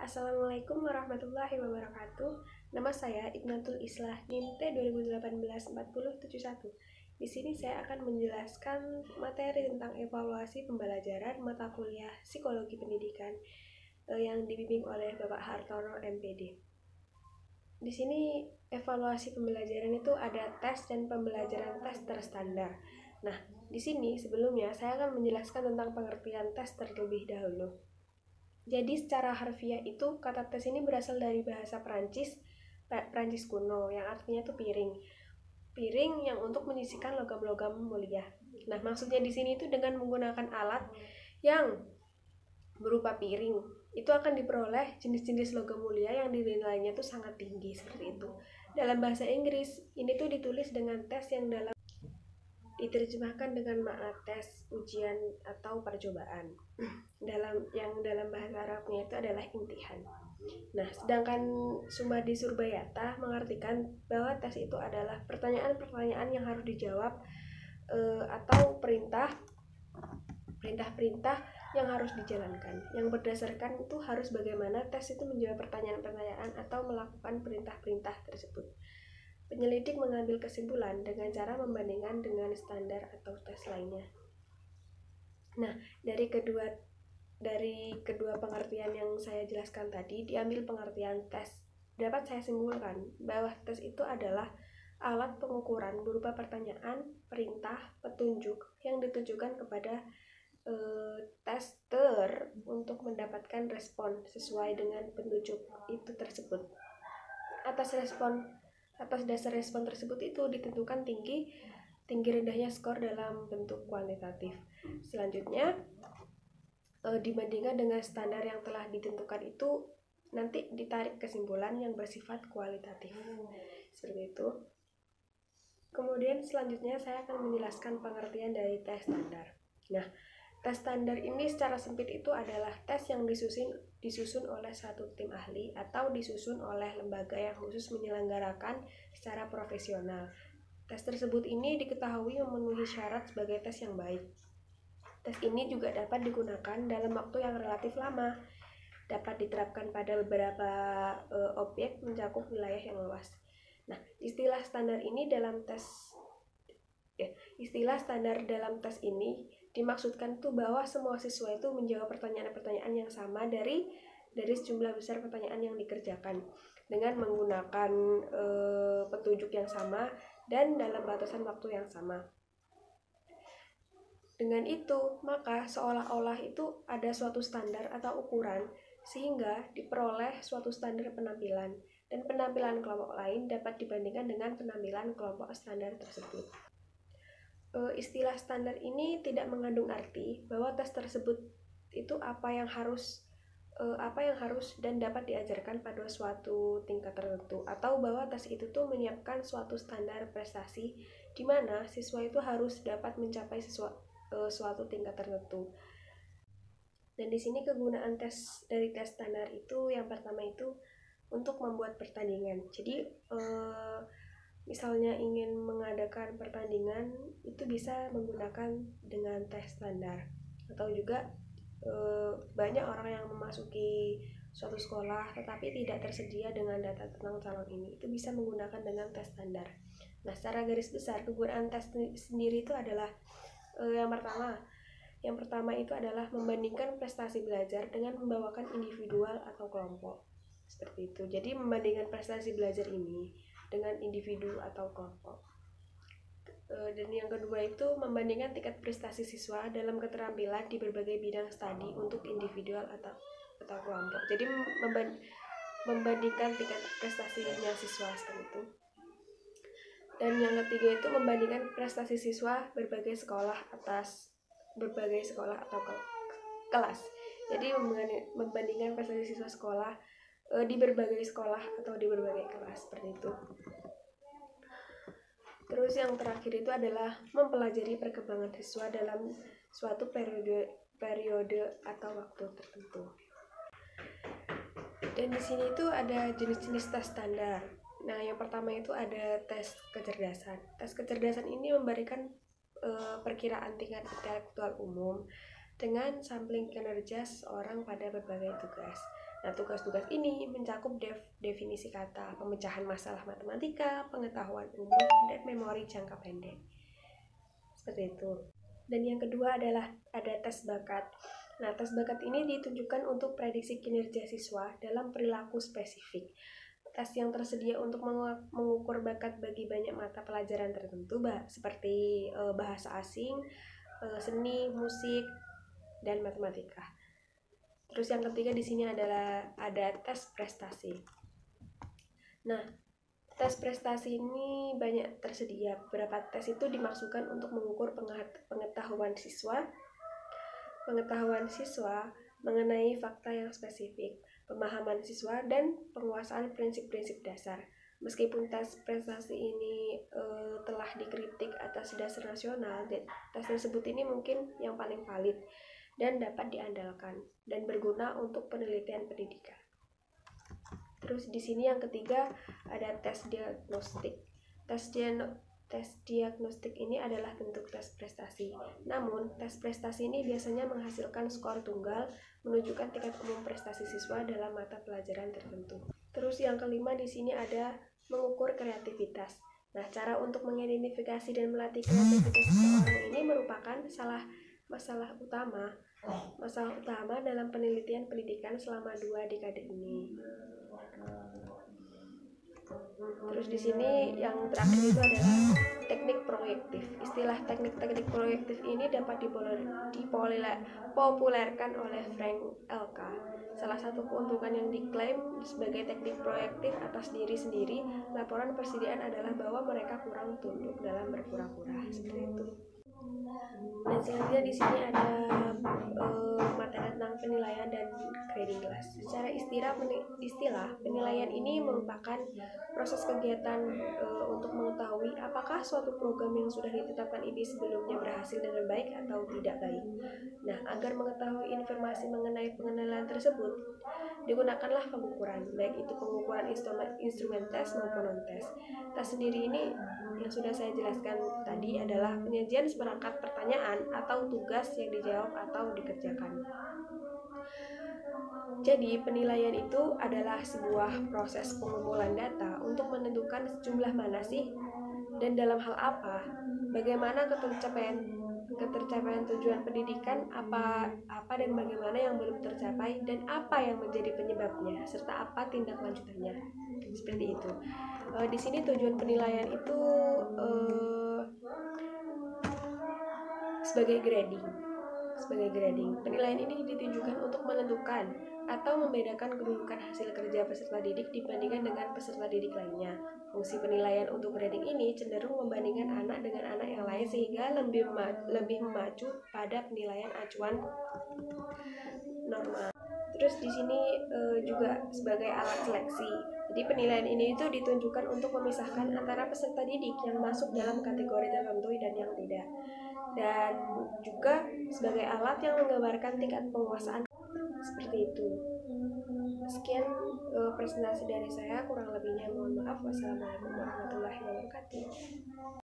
Assalamualaikum warahmatullahi wabarakatuh. Nama saya Ibnatul Islah, NIM T 2018-4071. Di sini saya akan menjelaskan materi tentang evaluasi pembelajaran mata kuliah Psikologi Pendidikan yang dibimbing oleh Bapak Hartono MPD. Di sini evaluasi pembelajaran itu ada tes dan pembelajaran tes terstandar. Nah, di sini sebelumnya saya akan menjelaskan tentang pengertian tes terlebih dahulu. Jadi secara harfiah itu kata tes ini berasal dari bahasa Prancis kuno yang artinya itu piring. Piring yang untuk menyisikan logam-logam mulia. Nah, maksudnya di sini itu dengan menggunakan alat yang berupa piring. Itu akan diperoleh jenis-jenis logam mulia yang nilainya itu sangat tinggi seperti itu. Dalam bahasa Inggris, ini tuh ditulis dengan tes yang diterjemahkan dengan makna tes, ujian atau percobaan. dalam bahasa Arabnya itu adalah imtihan. Nah, sedangkan Sumadi Surbayata mengartikan bahwa tes itu adalah pertanyaan-pertanyaan yang harus dijawab atau perintah-perintah yang harus dijalankan. Yang berdasarkan itu harus bagaimana tes itu menjawab pertanyaan-pertanyaan atau melakukan perintah-perintah tersebut. Penyelidik mengambil kesimpulan dengan cara membandingkan dengan standar atau tes lainnya. Nah, dari kedua pengertian yang saya jelaskan tadi, diambil pengertian tes. Dapat saya simpulkan bahwa tes itu adalah alat pengukuran berupa pertanyaan, perintah, petunjuk yang ditujukan kepada tester untuk mendapatkan respon sesuai dengan petunjuk itu tersebut. Atas dasar respon tersebut itu ditentukan tinggi rendahnya skor dalam bentuk kuantitatif. Selanjutnya, dibandingkan dengan standar yang telah ditentukan itu nanti ditarik kesimpulan yang bersifat kualitatif. Seperti itu. Kemudian selanjutnya saya akan menjelaskan pengertian dari tes standar. Nah, tes standar ini secara sempit itu adalah tes yang disusun oleh satu tim ahli atau disusun oleh lembaga yang khusus menyelenggarakan secara profesional. Tes tersebut ini diketahui memenuhi syarat sebagai tes yang baik. Tes ini juga dapat digunakan dalam waktu yang relatif lama, dapat diterapkan pada beberapa objek mencakup wilayah yang luas. Nah, istilah standar dalam tes ini dimaksudkan tuh bahwa semua siswa itu menjawab pertanyaan-pertanyaan yang sama dari sejumlah besar pertanyaan yang dikerjakan dengan menggunakan petunjuk yang sama dan dalam batasan waktu yang sama. Dengan itu, maka seolah-olah itu ada suatu standar atau ukuran sehingga diperoleh suatu standar penampilan dan penampilan kelompok lain dapat dibandingkan dengan penampilan kelompok standar tersebut. Istilah standar ini tidak mengandung arti bahwa tes tersebut itu apa yang harus dan dapat diajarkan pada suatu tingkat tertentu, atau bahwa tes itu tuh menyiapkan suatu standar prestasi di mana siswa itu harus dapat mencapai suatu tingkat tertentu. Dan di sini kegunaan dari tes standar itu yang pertama itu untuk membuat pertandingan. Jadi misalnya ingin mengadakan pertandingan itu bisa menggunakan dengan tes standar. Atau juga banyak orang yang memasuki suatu sekolah tetapi tidak tersedia dengan data tentang calon ini, itu bisa menggunakan dengan tes standar. Nah, secara garis besar kegunaan tes sendiri itu adalah yang pertama itu adalah membandingkan prestasi belajar dengan membawakan individual atau kelompok. Seperti itu. Jadi membandingkan prestasi belajar ini dengan individu atau kelompok. Dan yang kedua itu membandingkan tingkat prestasi siswa dalam keterampilan di berbagai bidang studi untuk individual atau kelompok. Jadi membandingkan tingkat prestasinya siswa seperti itu. Dan yang ketiga itu membandingkan prestasi siswa berbagai sekolah atau kelas. Jadi membandingkan prestasi siswa sekolah di berbagai sekolah atau di berbagai kelas seperti itu. Terus yang terakhir itu adalah mempelajari perkembangan siswa dalam suatu periode atau waktu tertentu. Dan di sini itu ada jenis-jenis tes standar. Nah, yang pertama itu ada tes kecerdasan. Tes kecerdasan ini memberikan perkiraan tingkat intelektual umum dengan sampling kinerja seseorang pada berbagai tugas. Nah, tugas-tugas ini mencakup definisi kata, pemecahan masalah matematika, pengetahuan umum, dan memori jangka pendek. Seperti itu. Dan yang kedua adalah ada tes bakat. Nah, tes bakat ini ditujukan untuk prediksi kinerja siswa dalam perilaku spesifik. Tes yang tersedia untuk mengukur bakat bagi banyak mata pelajaran tertentu, seperti bahasa asing, seni, musik, dan matematika. Terus yang ketiga di sini adalah ada tes prestasi. Nah, tes prestasi ini banyak tersedia. Beberapa tes itu dimaksudkan untuk mengukur pengetahuan siswa mengenai fakta yang spesifik, pemahaman siswa, dan penguasaan prinsip-prinsip dasar. Meskipun tes prestasi ini telah dikritik atas dasar nasional, tes tersebut ini mungkin yang paling valid dan dapat diandalkan dan berguna untuk penelitian pendidikan. Terus di sini yang ketiga ada tes diagnostik. Tes diagnostik ini adalah bentuk tes prestasi. Namun, tes prestasi ini biasanya menghasilkan skor tunggal menunjukkan tingkat umum prestasi siswa dalam mata pelajaran tertentu. Terus yang kelima di sini ada mengukur kreativitas. Nah, cara untuk mengidentifikasi dan melatih kreativitas seseorang ini merupakan masalah utama dalam penelitian pendidikan selama 2 dekade ini. Terus di sini yang terakhir itu adalah teknik proyektif. Istilah teknik proyektif ini dapat dipopulerkan oleh Frank L.K. Salah satu keuntungan yang diklaim sebagai teknik proyektif atas diri sendiri, laporan persediaan adalah bahwa mereka kurang tunduk dalam berpura-pura. Seperti itu. Dan selanjutnya di sini ada materi tentang penilaian dan grading class. Secara istilah penilaian ini merupakan proses kegiatan untuk mengetahui apakah suatu program yang sudah ditetapkan ini sebelumnya berhasil dengan baik atau tidak baik. Nah, agar mengetahui informasi mengenai pengenalan tersebut, digunakanlah pengukuran, baik itu pengukuran instrumen tes maupun non-tes. Tes sendiri ini yang sudah saya jelaskan tadi adalah penyajian seperangkat pertanyaan atau tugas yang dijawab atau dikerjakan. Jadi, penilaian itu adalah sebuah proses pengumpulan data untuk menentukan jumlah mana sih dan dalam hal apa, bagaimana ketercapaian tujuan pendidikan, apa dan bagaimana yang belum tercapai dan apa yang menjadi penyebabnya serta apa tindak lanjutannya. Seperti itu. Di sini tujuan penilaian itu sebagai grading. Penilaian ini ditujukan untuk menentukan atau membedakan kedudukan hasil kerja peserta didik dibandingkan dengan peserta didik lainnya. Fungsi penilaian untuk grading ini cenderung membandingkan anak dengan anak yang lain sehingga lebih memacu pada penilaian acuan normal. Terus di sini juga sebagai alat seleksi. Jadi penilaian ini itu ditunjukkan untuk memisahkan antara peserta didik yang masuk dalam kategori tertentu dan yang tidak. Dan juga sebagai alat yang menggambarkan tingkat penguasaan. Seperti itu. Sekian presentasi dari saya, kurang lebihnya mohon maaf. Wassalamualaikum warahmatullahi wabarakatuh.